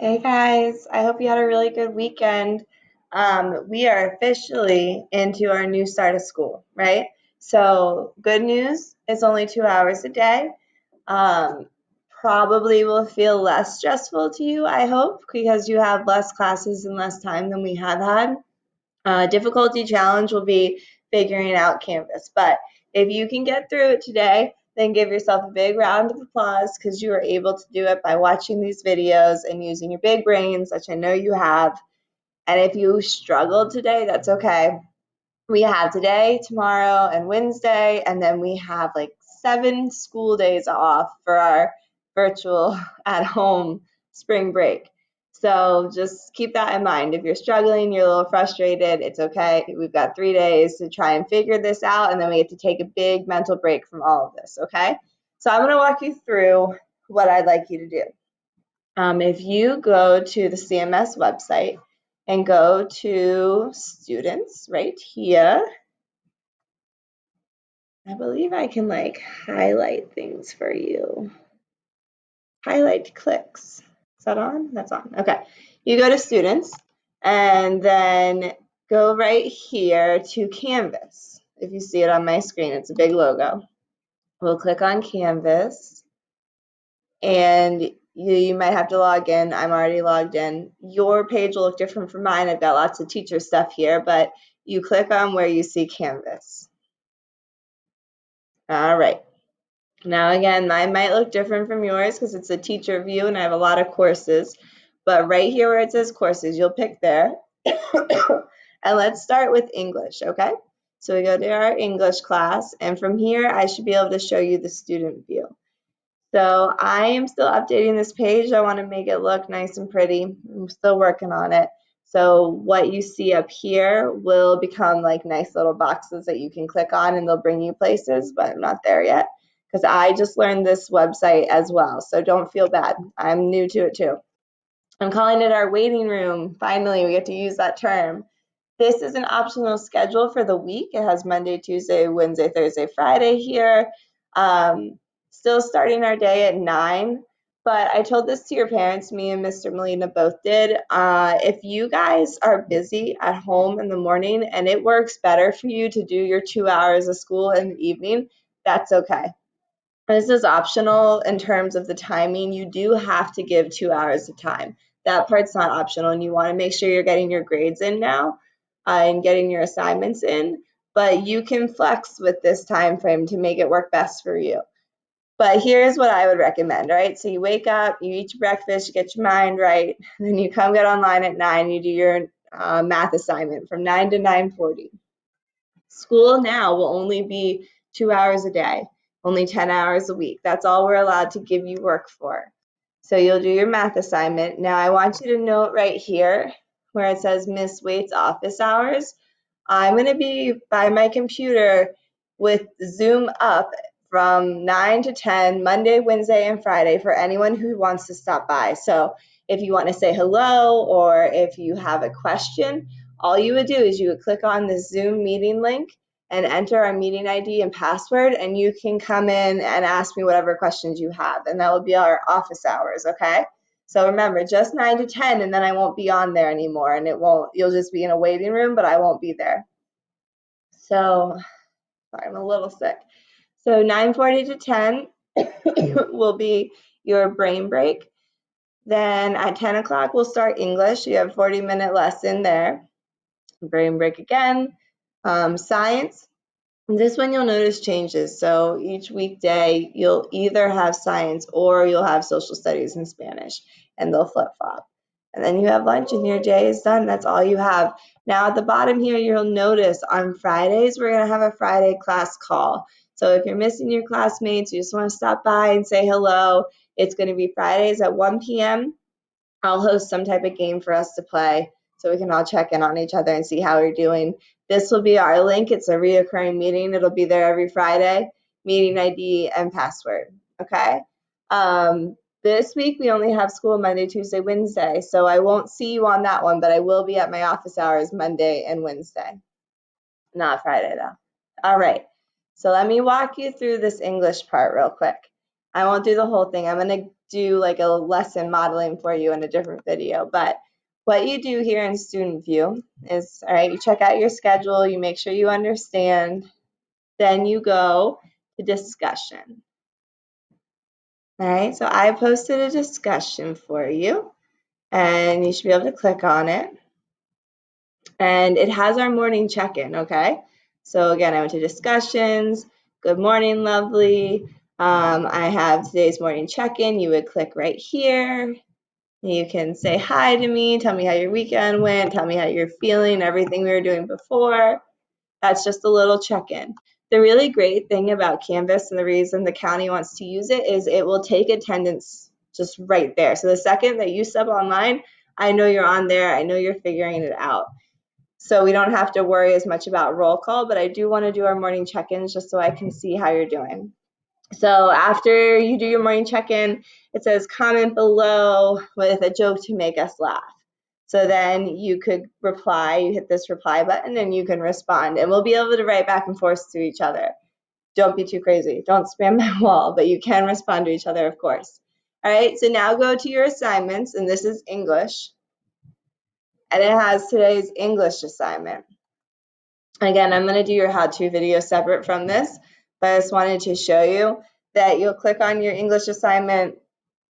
Hey guys, I hope you had a really good weekend. We are officially into our new start of school, right? So, good news, it's only 2 hours a day. Um, Probably will feel less stressful to you, I hope, because you have less classes and less time than we have had. Difficulty challenge will be figuring out Canvas. But if you can get through it today, then give yourself a big round of applause because you were able to do it by watching these videos and using your big brains, which I know you have. And if you struggled today, that's okay. We have today, tomorrow, and Wednesday, and then we have like 7 school days off for our virtual at home spring break. So just keep that in mind. If you're struggling, you're a little frustrated, it's okay. We've got 3 days to try and figure this out, and then we have to take a big mental break from all of this, okay? So I'm going to walk you through what I'd like you to do. If you go to the CMS website and go to students right here, I believe I can like highlight things for you. Highlight clicks. Is that on? That's on. Okay. You go to students and then go right here to Canvas. If you see it on my screen, it's a big logo. We'll click on Canvas and you might have to log in. I'm already logged in. Your page will look different from mine. I've got lots of teacher stuff here, but you click on where you see Canvas. All right. Now again, mine might look different from yours because it's a teacher view and I have a lot of courses. But right here where it says courses, you'll pick there. And let's start with English, okay? So we go to our English class, and from here I should be able to show you the student view. So I am still updating this page. I want to make it look nice and pretty. I'm still working on it. So what you see up here will become like nice little boxes that you can click on and they'll bring you places, but I'm not there yet because I just learned this website as well. So don't feel bad. I'm new to it too. I'm calling it our waiting room. Finally, we get to use that term. This is an optional schedule for the week. It has Monday, Tuesday, Wednesday, Thursday, Friday here. Still starting our day at 9. But I told this to your parents, me and Mr. Molina both did. If you guys are busy at home in the morning and it works better for you to do your 2 hours of school in the evening, that's okay. This is optional in terms of the timing. You do have to give 2 hours of time. That part's not optional, and you want to make sure you're getting your grades in now and getting your assignments in, but you can flex with this time frame to make it work best for you. But here's what I would recommend, right? So you wake up, you eat your breakfast, you get your mind right, and then you come get online at 9, you do your math assignment from 9 to 9:40. School now will only be 2 hours a day, only 10 hours a week. That's all we're allowed to give you work for. So you'll do your math assignment. Now I want you to note right here where it says Miss Waite's office hours. I'm going to be by my computer with Zoom up from 9 to 10, Monday, Wednesday, and Friday for anyone who wants to stop by. So if you want to say hello or if you have a question, all you would do is you would click on the Zoom meeting link and enter our meeting ID and password, and you can come in and ask me whatever questions you have, and that will be our office hours, okay? So remember, just 9 to 10, and then I won't be on there anymore, and you'll just be in a waiting room, but I won't be there. So, sorry, I'm a little sick. So 9:40 to 10 will be your brain break. Then at 10 o'clock, we'll start English. You have a 40-minute lesson there. Brain break again. Science. This one you'll notice changes. So each weekday, you'll either have science or you'll have social studies and Spanish, and they'll flip-flop. And then you have lunch and your day is done. That's all you have. Now at the bottom here, you'll notice on Fridays, we're going to have a Friday class call. So if you're missing your classmates, you just want to stop by and say hello, it's going to be Fridays at 1 p.m. I'll host some type of game for us to play so we can all check in on each other and see how we're doing. This will be our link. It's a reoccurring meeting. It'll be there every Friday, meeting ID and password, okay? This week we only have school Monday, Tuesday, Wednesday, so I won't see you on that one, but I will be at my office hours Monday and Wednesday. Not Friday though. All right, so let me walk you through this English part real quick. I won't do the whole thing. I'm going to do like a lesson modeling for you in a different video. But what you do here in Student View is, all right, you check out your schedule, you make sure you understand, then you go to discussion. All right, so I posted a discussion for you, and you should be able to click on it. And it has our morning check-in, okay? So again, I went to discussions, good morning, lovely. I have today's morning check-in. You would click right here. You can say hi to me, tell me how your weekend went, tell me how you're feeling, everything we were doing before. That's just a little check-in. The really great thing about Canvas and the reason the county wants to use it is it will take attendance just right there. So the second that you step online, I know you're on there, I know you're figuring it out. So we don't have to worry as much about roll call, but I do want to do our morning check-ins just so I can see how you're doing. So after you do your morning check-in, it says comment below with a joke to make us laugh. So then you could reply, you hit this reply button and you can respond, and we'll be able to write back and forth to each other. Don't be too crazy. Don't spam my wall, but you can respond to each other, of course. All right, so now go to your assignments, and this is English. And it has today's English assignment. Again, I'm going to do your how-to video separate from this, but I just wanted to show you that you'll click on your English assignment.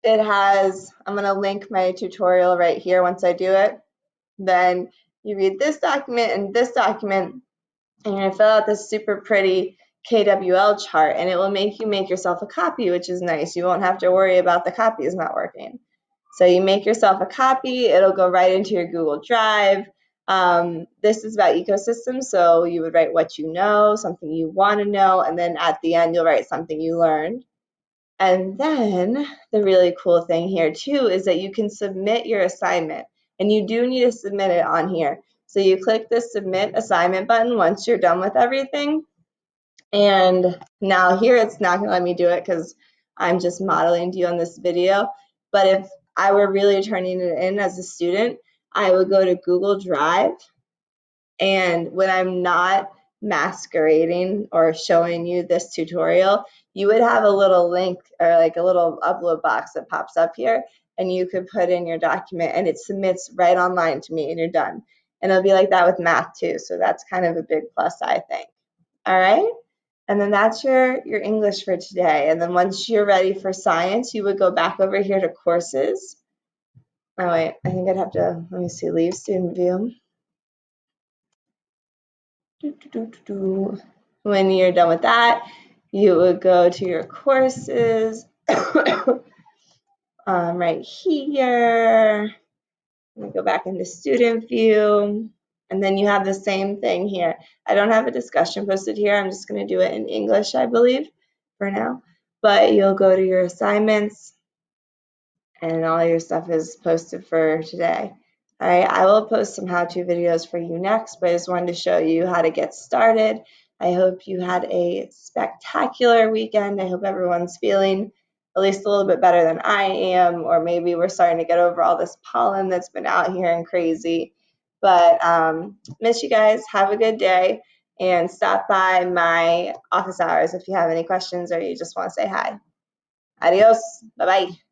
It has, I'm going to link my tutorial right here once I do it. Then you read this document and this document, and you're going to fill out this super pretty KWL chart, and it will make you make yourself a copy, which is nice. You won't have to worry about the copy is not working. So you make yourself a copy, it'll go right into your Google Drive. This is about ecosystems, so you would write what you know, something you want to know, and then at the end you'll write something you learned. And then the really cool thing here too is that you can submit your assignment, and you do need to submit it on here. So you click the submit assignment button once you're done with everything. And now here it's not going to let me do it because I'm just modeling to you on this video. But if I were really turning it in as a student, I would go to Google Drive, and when I'm not masquerading or showing you this tutorial, you would have a little link or like a little upload box that pops up here, and you could put in your document and it submits right online to me and you're done. And it'll be like that with math too, so that's kind of a big plus, I think. All right, and then that's your English for today. And then once you're ready for science, you would go back over here to courses. Oh wait, I think I'd have to, let me see, leave student view. When you're done with that, you would go to your courses right here. Go back into student view, and then you have the same thing here. I don't have a discussion posted here. I'm just going to do it in English, I believe, for now. But you'll go to your assignments, and all your stuff is posted for today. All right, I will post some how-to videos for you next, but I just wanted to show you how to get started. I hope you had a spectacular weekend. I hope everyone's feeling at least a little bit better than I am, or maybe we're starting to get over all this pollen that's been out here and crazy. But miss you guys. Have a good day, and stop by my office hours if you have any questions or you just want to say hi. Adios. Bye-bye.